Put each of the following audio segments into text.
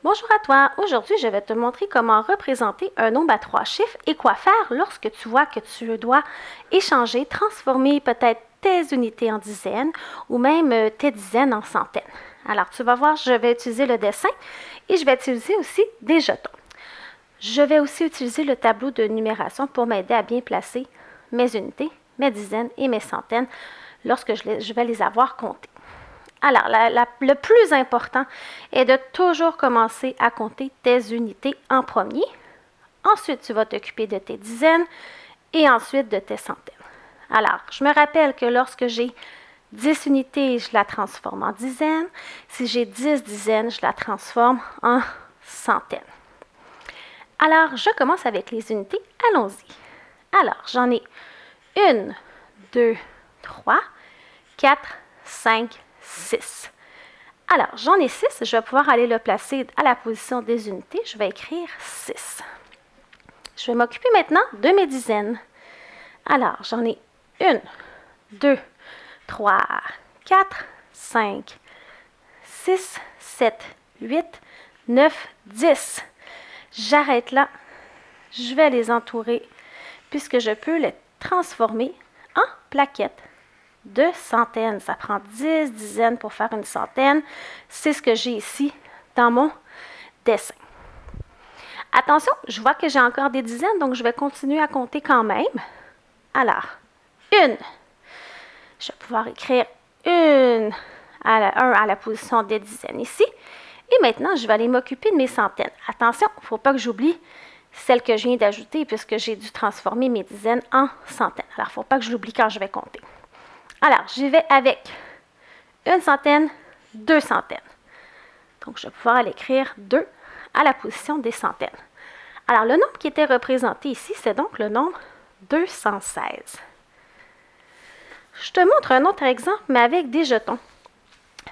Bonjour à toi, aujourd'hui je vais te montrer comment représenter un nombre à 3 chiffres et quoi faire lorsque tu vois que tu dois échanger, transformer peut-être tes unités en dizaines ou même tes dizaines en centaines. Alors tu vas voir, je vais utiliser le dessin et je vais utiliser aussi des jetons. Je vais aussi utiliser le tableau de numération pour m'aider à bien placer mes unités, mes dizaines et mes centaines lorsque je vais les avoir comptées. Alors, le plus important est de toujours commencer à compter tes unités en premier. Ensuite, tu vas t'occuper de tes dizaines et ensuite de tes centaines. Alors, je me rappelle que lorsque j'ai 10 unités, je la transforme en dizaines. Si j'ai 10 dizaines, je la transforme en centaines. Alors, je commence avec les unités. Allons-y. Alors, j'en ai 1, 2, 3, 4, 5, 6. Alors, j'en ai 6. Je vais pouvoir aller le placer à la position des unités. Je vais écrire 6. Je vais m'occuper maintenant de mes dizaines. Alors, j'en ai 1, 2, 3, 4, 5, 6, 7, 8, 9, 10. J'arrête là. Je vais les entourer puisque je peux les transformer en plaquettes de centaines. Ça prend 10 dizaines pour faire une centaine. C'est ce que j'ai ici dans mon dessin. Attention, je vois que j'ai encore des dizaines, donc je vais continuer à compter quand même. Alors, 1. Je vais pouvoir écrire 1 à la position des dizaines ici. Et maintenant, je vais aller m'occuper de mes centaines. Attention, il ne faut pas que j'oublie celle que je viens d'ajouter puisque j'ai dû transformer mes dizaines en centaines. Alors, il ne faut pas que je l'oublie quand je vais compter. Alors, j'y vais avec une centaine, 2 centaines. Donc, je vais pouvoir aller écrire 2 à la position des centaines. Alors, le nombre qui était représenté ici, c'est donc le nombre 216. Je te montre un autre exemple, mais avec des jetons.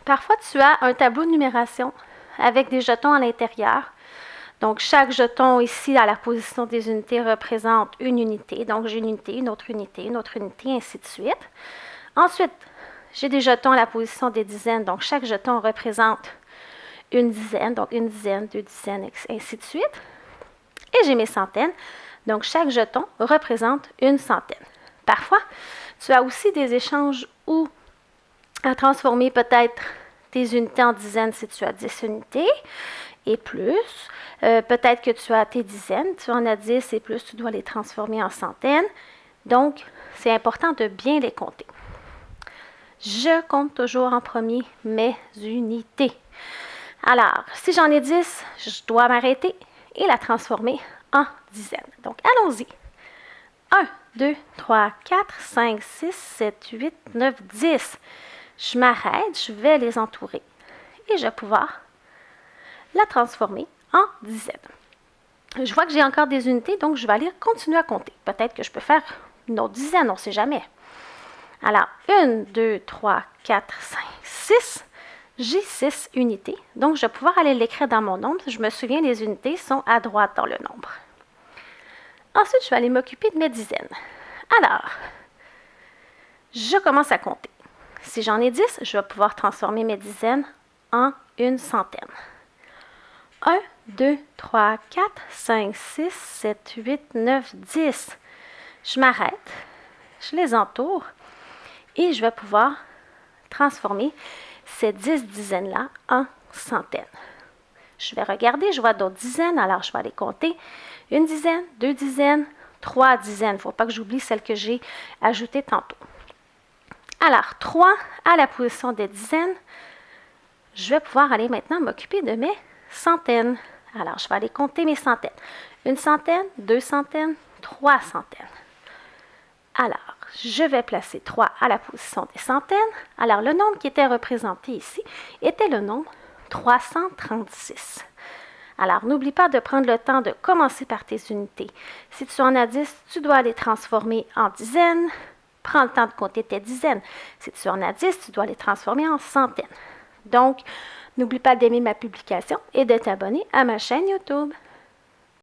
Parfois, tu as un tableau de numération avec des jetons à l'intérieur. Donc, chaque jeton ici, à la position des unités, représente une unité. Donc, j'ai une unité, une autre unité, une autre unité, ainsi de suite. Ensuite, j'ai des jetons à la position des dizaines. Donc, chaque jeton représente une dizaine. Donc, une dizaine, 2 dizaines, ainsi de suite. Et j'ai mes centaines. Donc, chaque jeton représente une centaine. Parfois, tu as aussi des échanges où à transformer peut-être tes unités en dizaines si tu as 10 unités et plus. Peut-être que tu as tes dizaines, tu en as 10 et plus, tu dois les transformer en centaines. Donc, c'est important de bien les compter. Je compte toujours en premier mes unités. Alors, si j'en ai 10, je dois m'arrêter et la transformer en dizaines. Donc, allons-y. 1, 2, 3, 4, 5, 6, 7, 8, 9, 10. Je m'arrête, je vais les entourer et je vais pouvoir la transformer en dizaines. Je vois que j'ai encore des unités, donc je vais aller continuer à compter. Peut-être que je peux faire une autre dizaine, on ne sait jamais. Alors, 1, 2, 3, 4, 5, 6. J'ai 6 unités, donc je vais pouvoir aller l'écrire dans mon nombre. Je me souviens, les unités sont à droite dans le nombre. Ensuite, je vais aller m'occuper de mes dizaines. Alors, je commence à compter. Si j'en ai 10, je vais pouvoir transformer mes dizaines en une centaine. 1, 2, 3, 4, 5, 6, 7, 8, 9, 10. Je m'arrête, je les entoure et je vais pouvoir transformer ces 10 dizaines-là en centaines. Je vais regarder, je vois d'autres dizaines, alors je vais aller compter. Une dizaine, 2 dizaines, 3 dizaines. Il ne faut pas que j'oublie celle que j'ai ajoutée tantôt. Alors, 3 à la position des dizaines. Je vais pouvoir aller maintenant m'occuper de mes centaines. Alors, je vais aller compter mes centaines. Une centaine, 2 centaines, 3 centaines. Alors, je vais placer 3 à la position des centaines. Alors, le nombre qui était représenté ici était le nombre 336. Alors, n'oublie pas de prendre le temps de commencer par tes unités. Si tu en as 10, tu dois les transformer en dizaines. Prends le temps de compter tes dizaines. Si tu en as 10, tu dois les transformer en centaines. Donc, n'oublie pas d'aimer ma publication et de t'abonner à ma chaîne YouTube.